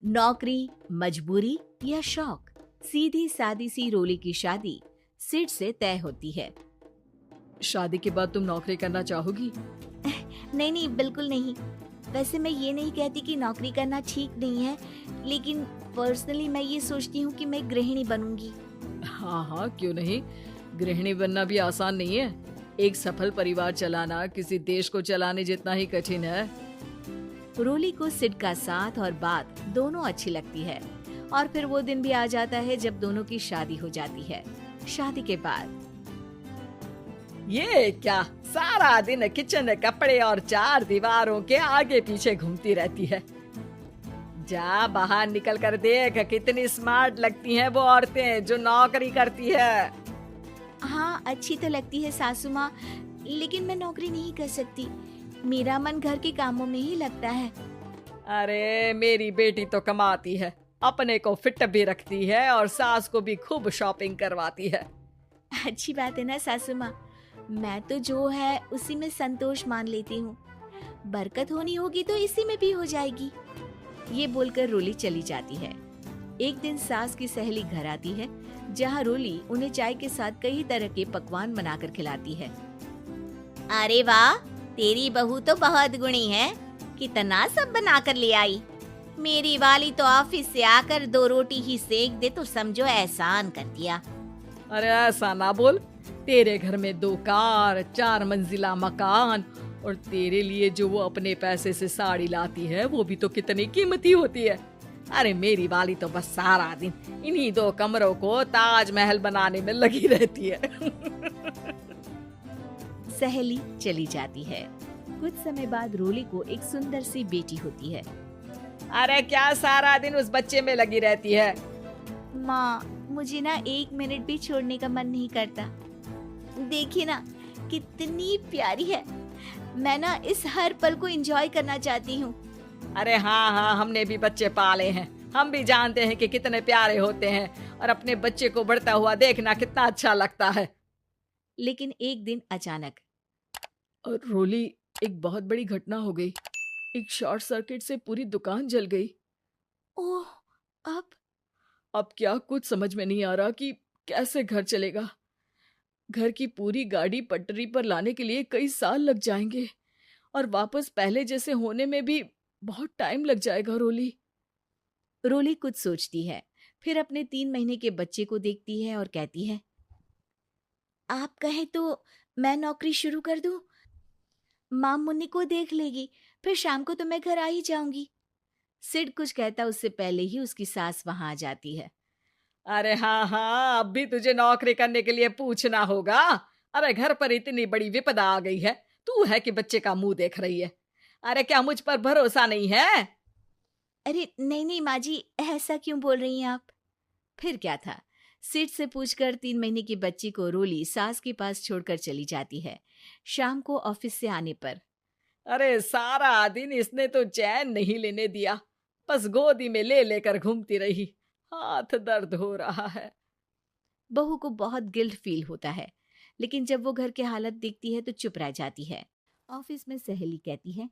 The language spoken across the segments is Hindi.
नौकरी, मजबूरी या शौक, सीधी सादी सी रोली की शादी सिड से तय होती है। शादी के बाद तुम नौकरी करना चाहोगी? नहीं नहीं, बिल्कुल नहीं। वैसे मैं ये नहीं कहती कि नौकरी करना ठीक नहीं है, लेकिन पर्सनली मैं ये सोचती हूँ कि मैं गृहिणी बनूंगी। हाँ हाँ, क्यों नहीं। गृहिणी बनना भी आसान नहीं है। एक सफल परिवार चलाना किसी देश को चलाने जितना ही कठिन है। रोली को सिड का साथ और बात दोनों अच्छी लगती है और फिर वो दिन भी आ जाता है जब दोनों की शादी हो जाती है। शादी के बाद ये क्या, सारा दिन किचन, कपड़े और चार दीवारों के आगे पीछे घूमती रहती है। जा बाहर निकल कर देख, कितनी स्मार्ट लगती हैं वो औरतें जो नौकरी करती है। हाँ, अच्छी तो लगती है सासू माँ, लेकिन मैं नौकरी नहीं कर सकती। मेरा मन घर के कामों में ही लगता है। अरे मेरी बेटी तो कमाती है, अपने को फिट भी रखती है और सास को भी खूब शॉपिंग करवाती है। अच्छी बात है ना सासू माँ, मैं तो जो है उसी में संतोष मान लेती हूँ। बरकत होनी होगी तो इसी में भी हो जाएगी। ये बोलकर रोली चली जाती है। एक दिन सास की सहेली घर आती है, जहाँ रोली उन्हें चाय के साथ कई तरह के पकवान बनाकर खिलाती है। अरे वाह, तेरी बहू तो बहुत गुणी है, कितना सब बनाकर ले आई। मेरी वाली तो ऑफिस से आकर 2 रोटी ही सेक दे तो समझो एहसान कर दिया। अरे ऐसा ना बोल, तेरे घर में 2 कार, 4 मंजिला मकान और तेरे लिए जो वो अपने पैसे से साड़ी लाती है वो भी तो कितनी कीमती होती है। अरे मेरी वाली तो बस सारा दिन इन्हीं 2 कमरों को ताजमहल बनाने में लगी रहती है। सहेली चली जाती है। कुछ समय बाद रोली को एक सुंदर सी बेटी होती है। अरे क्या सारा दिन उस बच्चे में लगी रहती है? माँ, मुझे ना 1 मिनट भी छोड़ने का मन नहीं करता। देखिए ना, कितनी प्यारी है। मैं ना इस हर पल को एंजॉय करना चाहती हूँ। अरे हाँ हाँ, हमने भी बच्चे पाले हैं, हम भी जानते हैं कि कितने प्यारे होते हैं और अपने बच्चे को बढ़ता हुआ देखना कितना अच्छा लगता है। लेकिन एक दिन अचानक और रोली, एक बहुत बड़ी घटना हो गई। एक शॉर्ट सर्किट से पूरी दुकान जल गई। ओह, अब क्या कुछ समझ में नहीं आ रहा कि कैसे घर चलेगा। घर की पूरी गाड़ी पटरी पर लाने के लिए कई साल लग जाएंगे और वापस पहले जैसे होने में भी बहुत टाइम लग जाएगा। रोली कुछ सोचती है, फिर अपने 3 महीने के बच्चे को देखती है और कहती है, आप कहे तो मैं नौकरी शुरू कर दूं? माँ मुन्नी को देख लेगी, फिर शाम को तो मैं घर आ ही जाऊंगी। सिड कुछ कहता उससे पहले ही उसकी सास वहां आ जाती है। अरे हाँ हाँ, अब भी तुझे नौकरी करने के लिए पूछना होगा। अरे घर पर इतनी बड़ी विपदा आ गई है, तू है कि बच्चे का मुंह देख रही है। अरे क्या मुझ पर भरोसा नहीं है? अरे नहीं नहीं माँ जी, ऐसा क्यों बोल रही हैं आप? फिर क्या था, सिड से पूछकर 3 महीने की बच्ची को रोली सास के पास छोड़कर चली जाती है। शाम को ऑफिस से आने पर अरे सारा दिन इसने तो चैन नहीं लेने दिया, बस गोदी में ले लेकर घूमती रही। हाथ दर्द हो रहा है। बहू को बहुत गिल्ट फील होता है, लेकिन जब वो घर की हालत देखती है तो चुप रह जाती है। ऑफिस में सहेली कहती है,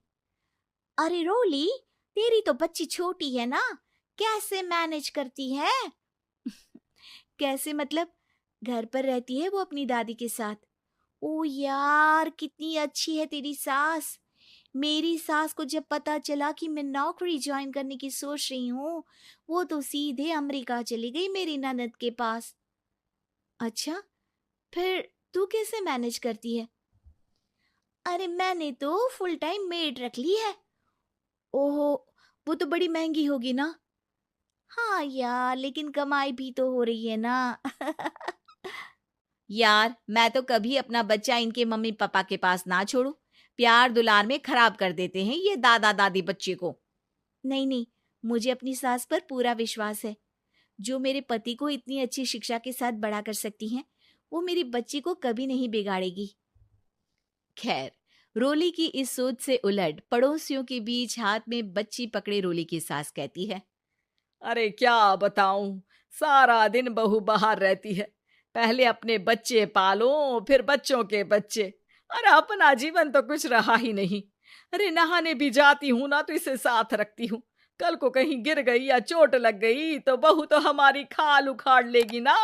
अरे रोली, तेरी तो बच्ची छोटी है ना, कैसे मैनेज करती है? कैसे मतलब? घर पर रहती है वो अपनी दादी के साथ। ओ यार, कितनी अच्छी है तेरी सास। मेरी सास को जब पता चला कि मैं नौकरी ज्वाइन करने की सोच रही हूँ, वो तो सीधे अमेरिका चली गई मेरी ननद के पास। अच्छा, फिर तू कैसे मैनेज करती है? अरे मैंने तो फुल टाइम मेड रख ली है। ओहो, वो तो बड़ी महंगी होगी ना? हाँ यार, लेकिन कमाई भी तो हो रही है ना। यार, मैं तो कभी अपना बच्चा इनके मम्मी पापा के पास ना छोड़ू। प्यार दुलार में खराब कर देते हैं ये दादा दादी बच्चे को। नहीं नहीं, मुझे अपनी सास पर पूरा विश्वास है। जो मेरे पति को इतनी अच्छी शिक्षा के साथ बड़ा कर सकती हैं, वो मेरी बच्ची को कभी नहीं बिगाड़ेगी। खैर, रोली की इस सोच से उलट पड़ोसियों के बीच हाथ में बच्ची पकड़े रोली की सास कहती है, अरे क्या बताऊं, सारा दिन बहू बाहर रहती है। पहले अपने बच्चे पालो, फिर बच्चों के बच्चे। अरे अपना जीवन तो कुछ रहा ही नहीं। अरे नहाने भी जाती हूँ ना तो इसे साथ रखती हूँ, कल को कहीं गिर गई या चोट लग गई तो बहू तो हमारी खाल उखाड़ लेगी ना।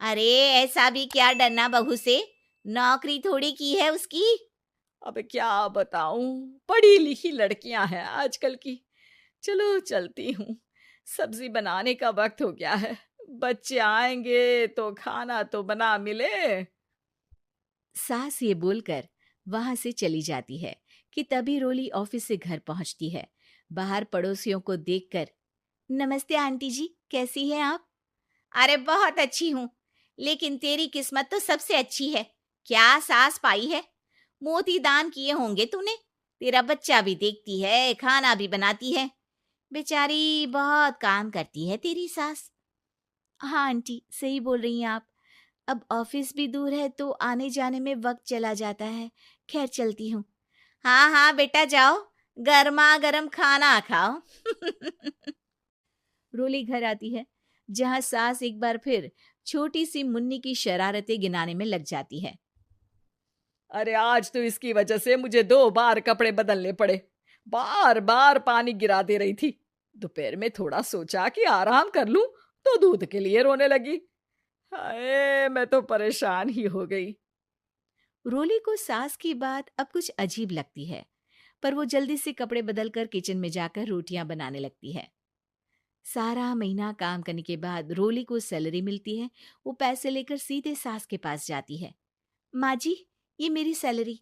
अरे ऐसा भी क्या डरना बहू से, नौकरी थोड़ी की है उसकी। अब क्या बताऊं, पढ़ी लिखी लड़कियां हैं आजकल की। चलो चलती हूँ, सब्जी बनाने का वक्त हो गया है। बच्चे आएंगे तो खाना तो बना मिले। सास ये बोलकर वहां से चली जाती है कि तभी रोली ऑफिस से घर पहुंचती है। बाहर पड़ोसियों को देखकर, नमस्ते आंटी जी, कैसी हैं आप? अरे बहुत अच्छी हूँ, लेकिन तेरी किस्मत तो सबसे अच्छी है। क्या सास पाई है, मोती दान किए होंगे तूने। तेरा बच्चा भी देखती है, खाना भी बनाती है। बेचारी बहुत काम करती है तेरी सास। हाँ आंटी, सही बोल रही हैं आप। अब ऑफिस भी दूर है तो आने जाने में वक्त चला जाता है। खैर चलती हूँ। हाँ हाँ बेटा जाओ, गर्मा गर्म खाना खाओ। रोली घर आती है, जहां सास एक बार फिर छोटी सी मुन्नी की शरारतें गिनाने में लग जाती है। अरे आज तो इसकी वजह से मुझे 2 बार कपड़े बदलने पड़े। बार बार पानी गिरा दे रही थी। दोपहर में थोड़ा सोचा कि आराम कर लूं तो दूध के लिए रोने लगी। हाय, मैं तो परेशान ही हो गई। रोली को सास की बात अब कुछ अजीब लगती है, पर वो जल्दी से कपड़े बदलकर किचन में जाकर रोटियां बनाने लगती है। सारा महीना काम करने के बाद रोली को सैलरी मिलती है। वो पैसे लेकर सीधे सास के पास जाती है। माँ जी, ये मेरी सैलरी।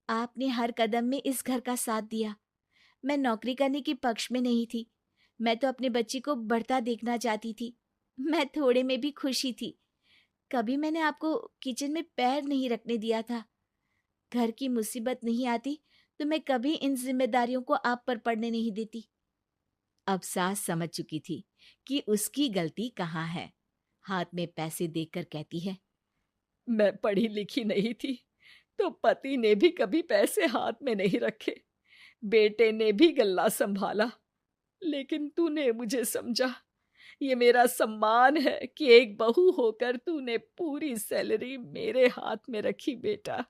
आपने हर कदम में इस घर का साथ दिया। मैं नौकरी करने के पक्ष में नहीं थी। मैं तो अपने बच्चे को बढ़ता देखना चाहती थी। मैं थोड़े में भी खुशी थी। कभी मैंने आपको किचन में पैर नहीं रखने दिया था। घर की मुसीबत नहीं आती तो मैं कभी इन जिम्मेदारियों को आप पर पड़ने नहीं देती। अब सास समझ चुकी थी कि उसकी गलती कहाँ है। हाथ में पैसे देखकर कहती है, मैं पढ़ी लिखी नहीं थी तो पति ने भी कभी पैसे हाथ में नहीं रखे। बेटे ने भी गल्ला संभाला, लेकिन तूने मुझे समझा। ये मेरा सम्मान है कि एक बहू होकर तूने पूरी सैलरी मेरे हाथ में रखी बेटा।